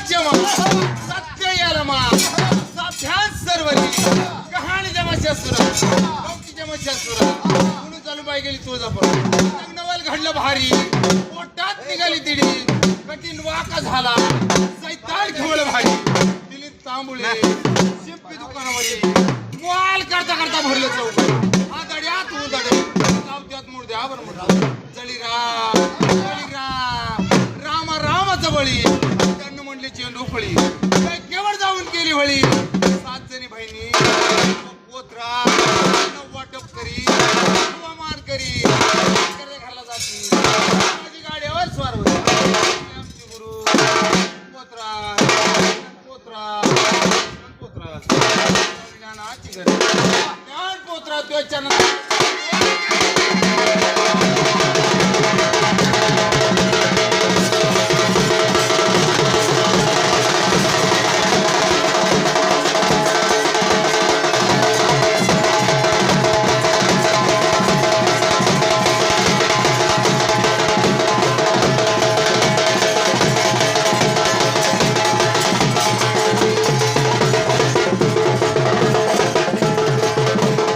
क्षमा सत्य यालमा साध्यान सर्वली कहाणी जमाच्या सुरा कौकी जमाच्या सुरा म्हणून चालू पाय गेली तुळजापूर लग्नवाल घडलं भारी पोटात निघाली तिडी कठीण वाका झाला सैतान खेळ भारी दिली तांबुळे शिंपी दुकानावर मोल करता करता भरलं चौक हा दड्यात उदडे चावत्यात मुर्द्यावर मुर्दा रामा रामाचं बळी त्यांना म्हणले चेंडू फळी काय केवळ जाऊन केली वळी 7 जणी बहिणी पोत्रा वाटप करी मान करी घरला जाती माझी गाड्यावर स्वार होती आमची गुरु पोत्रा पोत्रा पोत्रा ज्ञानाची घर ज्ञान पोत्रा तो